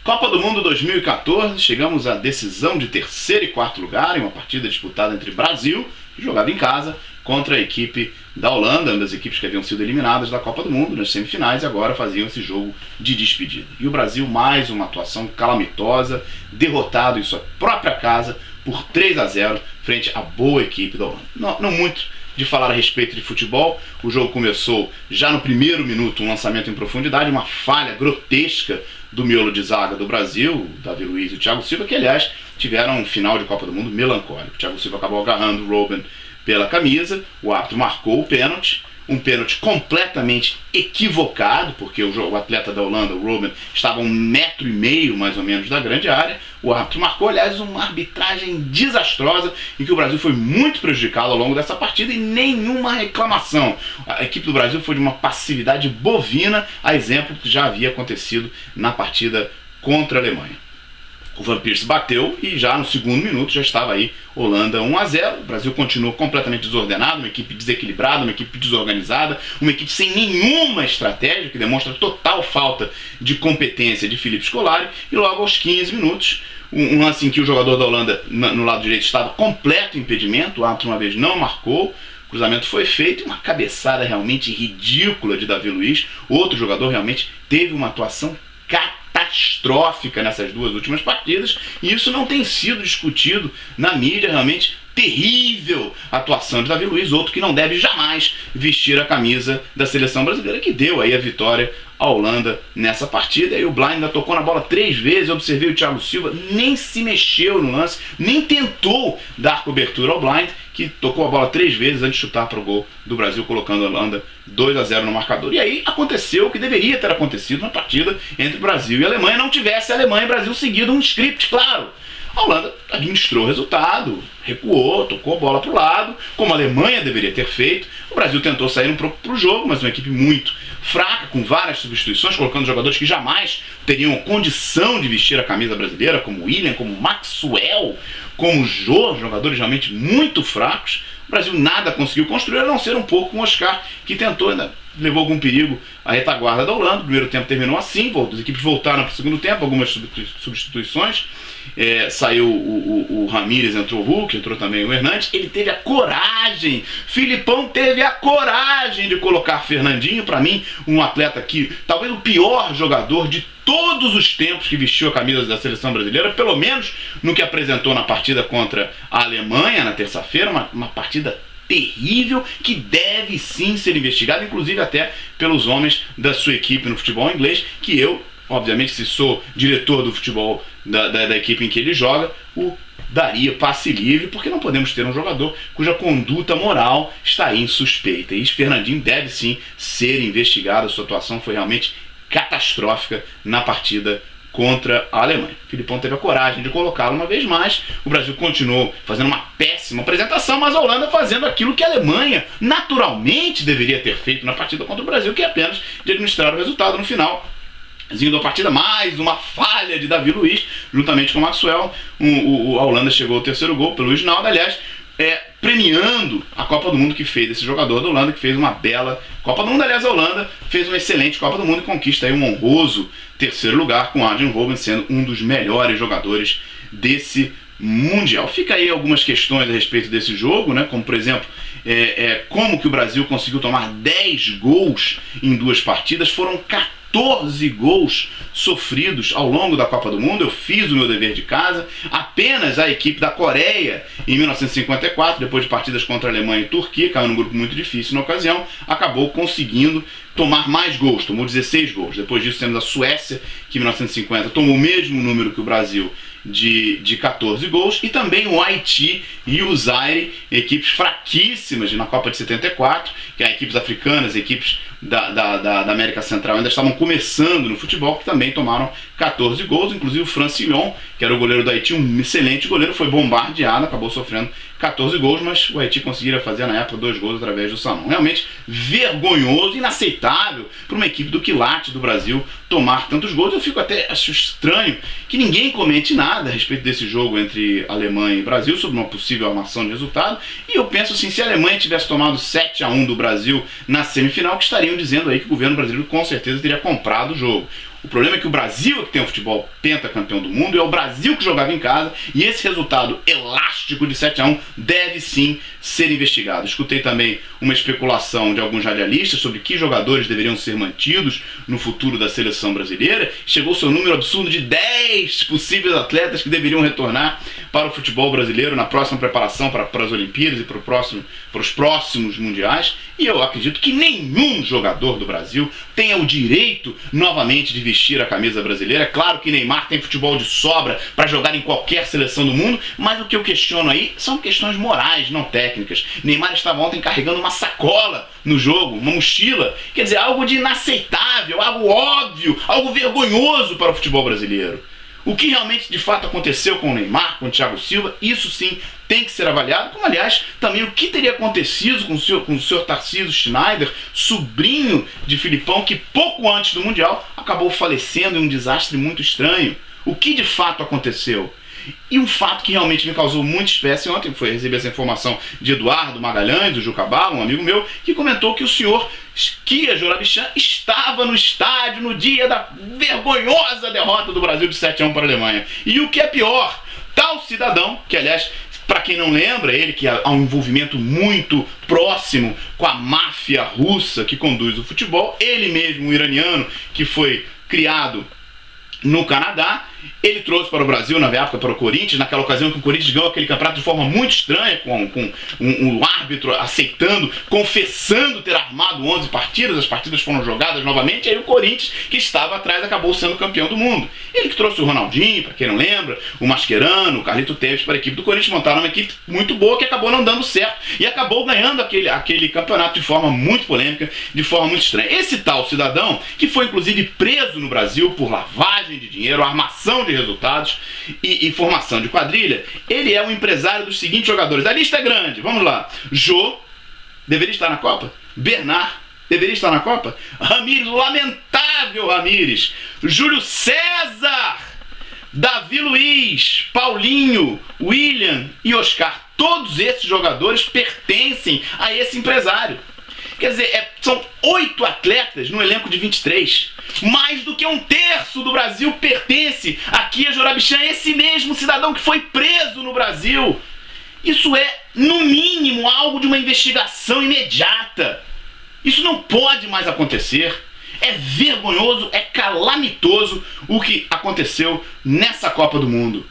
Copa do Mundo 2014, chegamos à decisão de terceiro e quarto lugar em uma partida disputada entre Brasil, que jogava em casa, contra a equipe da Holanda, uma das equipes que haviam sido eliminadas da Copa do Mundo nas semifinais e agora faziam esse jogo de despedida. E o Brasil, mais uma atuação calamitosa, derrotado em sua própria casa por 3-0 frente à boa equipe da Holanda. Não muito de falar a respeito de futebol. O jogo começou já no primeiro minuto, um lançamento em profundidade, uma falha grotesca do miolo de zaga do Brasil, o Davi Luiz e o Thiago Silva, que aliás tiveram um final de Copa do Mundo melancólico. O Thiago Silva acabou agarrando o Robben pela camisa, o árbitro marcou o pênalti, um pênalti completamente equivocado, porque o atleta da Holanda, o Robben, estava a 1,5 metro mais ou menos da grande área. O árbitro marcou, aliás, uma arbitragem desastrosa, em que o Brasil foi muito prejudicado ao longo dessa partida e nenhuma reclamação. A equipe do Brasil foi de uma passividade bovina, a exemplo que já havia acontecido na partida contra a Alemanha. O Van Persie bateu e já no segundo minuto já estava aí Holanda 1-0. O Brasil continuou completamente desordenado, uma equipe desequilibrada, uma equipe desorganizada, uma equipe sem nenhuma estratégia, que demonstra total falta de competência de Filipe Scolari. E logo aos 15 minutos, um lance em que o jogador da Holanda no lado direito estava completo impedimento, o árbitro uma vez não marcou. O cruzamento foi feito e uma cabeçada realmente ridícula de Davi Luiz. Outro jogador realmente teve uma atuação catastrófica nessas duas últimas partidas, e isso não tem sido discutido na mídia. Realmente terrível atuação de Davi Luiz, outro que não deve jamais vestir a camisa da seleção brasileira, que deu aí a vitória à Holanda nessa partida. E o Blind ainda tocou na bola 3 vezes. Eu observei o Thiago Silva, nem se mexeu no lance, nem tentou dar cobertura ao Blind, que tocou a bola 3 vezes antes de chutar para o gol do Brasil, colocando a Holanda 2-0 no marcador. E aí aconteceu o que deveria ter acontecido na partida entre Brasil e Alemanha, não tivesse a Alemanha e Brasil seguido um script claro. A Holanda administrou o resultado, recuou, tocou a bola para o lado, como a Alemanha deveria ter feito. O Brasil tentou sair um pouco para o jogo, mas uma equipe muito fraca, com várias substituições, colocando jogadores que jamais teriam condição de vestir a camisa brasileira, como William, como Maxwell, como Jô, jogadores realmente muito fracos. O Brasil nada conseguiu construir, a não ser um pouco com o Oscar, que tentou, ainda levou algum perigo à retaguarda da Holanda. O primeiro tempo terminou assim, as equipes voltaram para o segundo tempo, algumas substituições. Saiu o Ramírez, entrou o Hulk, entrou também o Hernandes. Ele teve a coragem, Filipão teve a coragem de colocar Fernandinho, para mim um atleta que, talvez o pior jogador de todos os tempos que vestiu a camisa da seleção brasileira, pelo menos no que apresentou na partida contra a Alemanha na terça-feira, uma partida terrível, que deve sim ser investigada, inclusive até pelos homens da sua equipe no futebol inglês, que eu, obviamente, se sou diretor do futebol da equipe em que ele joga, o daria passe livre, porque não podemos ter um jogador cuja conduta moral está aí em suspeita. E Fernandinho deve sim ser investigado. A sua atuação foi realmente catastrófica na partida contra a Alemanha. O Filipão teve a coragem de colocá-lo uma vez mais. O Brasil continuou fazendo uma péssima apresentação, mas a Holanda fazendo aquilo que a Alemanha naturalmente deveria ter feito na partida contra o Brasil, que é apenas de administrar o resultado no final. Da partida, mais uma falha de Davi Luiz, juntamente com o Maxwell. A Holanda chegou ao terceiro gol pelo Luiz Naldo, aliás, premiando a Copa do Mundo que fez esse jogador da Holanda, que fez uma bela Copa do Mundo. Aliás, a Holanda fez uma excelente Copa do Mundo e conquista aí um honroso terceiro lugar, com Arjen Robben sendo um dos melhores jogadores desse Mundial. Fica aí algumas questões a respeito desse jogo, né? Como por exemplo, como que o Brasil conseguiu tomar 10 gols em 2 partidas. Foram 14 gols sofridos ao longo da Copa do Mundo. Eu fiz o meu dever de casa. Apenas a equipe da Coreia, em 1954, depois de partidas contra a Alemanha e Turquia, caiu num grupo muito difícil na ocasião, acabou conseguindo tomar mais gols, tomou 16 gols. Depois disso temos a Suécia, que em 1950 tomou o mesmo número que o Brasil, de 14 gols, e também o Haiti e o Zaire, equipes fraquíssimas na Copa de 74, que as equipes africanas, equipes da América Central ainda estavam começando no futebol, que também tomaram 14 gols, inclusive o Francillon, que era o goleiro do Haiti, um excelente goleiro, foi bombardeado, acabou sofrendo 14 gols, mas o Haiti conseguiria fazer na época 2 gols através do Salão. Realmente vergonhoso, inaceitável para uma equipe do quilate do Brasil tomar tantos gols. Eu fico acho estranho que ninguém comente nada a respeito desse jogo entre Alemanha e Brasil, sobre uma possível armação de resultado. E eu penso assim, se a Alemanha tivesse tomado 7-1 do Brasil na semifinal, que estariam dizendo aí que o governo brasileiro com certeza teria comprado o jogo. O problema é que o Brasil é que tem o futebol pentacampeão do mundo, é o Brasil que jogava em casa, e esse resultado elástico de 7-1 deve sim ser investigado. Escutei também uma especulação de alguns radialistas sobre que jogadores deveriam ser mantidos no futuro da seleção brasileira. Chegou seu número absurdo de 10 possíveis atletas que deveriam retornar para o futebol brasileiro na próxima preparação para as Olimpíadas e para os próximos mundiais. E eu acredito que nenhum jogador do Brasil tenha o direito novamente de vestir a camisa brasileira. É claro que Neymar tem futebol de sobra para jogar em qualquer seleção do mundo, mas o que eu questiono aí são questões morais, não técnicas. Neymar estava ontem carregando uma sacola no jogo, uma mochila, quer dizer, algo de inaceitável, algo óbvio, algo vergonhoso para o futebol brasileiro. O que realmente de fato aconteceu com o Neymar, com o Thiago Silva, isso sim tem que ser avaliado, como aliás também o que teria acontecido com o senhor Tarcísio Schneider, sobrinho de Filipão, que pouco antes do Mundial acabou falecendo em um desastre muito estranho. O que de fato aconteceu? E um fato que realmente me causou muita espécie ontem, foi receber essa informação de Eduardo Magalhães, do Jucabala, um amigo meu, que comentou que o senhor Kia Jorabichand estava no estádio no dia da vergonhosa derrota do Brasil de 7-1 para a Alemanha. E o que é pior, tal cidadão, que aliás, para quem não lembra, ele que há um envolvimento muito próximo com a máfia russa que conduz o futebol, ele mesmo, um iraniano que foi criado no Canadá, ele trouxe para o Brasil, na época para o Corinthians, naquela ocasião que o Corinthians ganhou aquele campeonato de forma muito estranha, com um árbitro aceitando, confessando ter armado 11 partidas, as partidas foram jogadas novamente, e aí o Corinthians, que estava atrás, acabou sendo campeão do mundo. Ele que trouxe o Ronaldinho, para quem não lembra, o Mascherano, o Carlito Tevez para a equipe do Corinthians, montaram uma equipe muito boa que acabou não dando certo, e acabou ganhando aquele campeonato de forma muito polêmica, de forma muito estranha. Esse tal cidadão, que foi inclusive preso no Brasil por lavagem de dinheiro, armação de resultados e formação de quadrilha, ele é um empresário dos seguintes jogadores. A lista é grande, vamos lá. Jô, deveria estar na Copa. Bernard, deveria estar na Copa. Ramires, lamentável Ramires. Júlio César, Davi Luiz, Paulinho, William e Oscar. Todos esses jogadores pertencem a esse empresário. Quer dizer, são 8 atletas no elenco de 23. Mais do que 1/3 do Brasil pertence a Kia Jorabichand, esse mesmo cidadão que foi preso no Brasil. Isso é, no mínimo, algo de uma investigação imediata. Isso não pode mais acontecer. É vergonhoso, é calamitoso o que aconteceu nessa Copa do Mundo.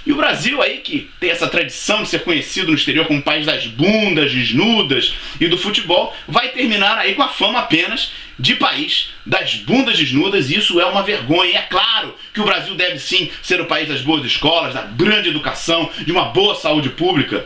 E o Brasil aí, que tem essa tradição de ser conhecido no exterior como país das bundas desnudas e do futebol, vai terminar aí com a fama apenas de país das bundas desnudas, e isso é uma vergonha. E é claro que o Brasil deve sim ser o país das boas escolas, da grande educação, de uma boa saúde pública,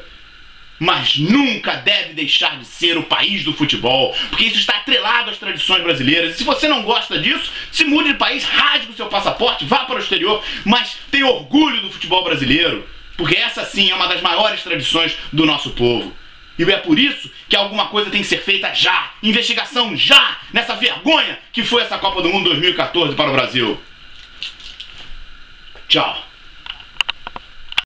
mas nunca deve deixar de ser o país do futebol, porque isso está atrelado às tradições brasileiras. E se você não gosta disso, se mude de país, rasgue o seu passaporte, vá para o exterior, mas tenha orgulho do futebol brasileiro, porque essa sim é uma das maiores tradições do nosso povo. E é por isso que alguma coisa tem que ser feita já, investigação já, nessa vergonha que foi essa Copa do Mundo 2014 para o Brasil. Tchau.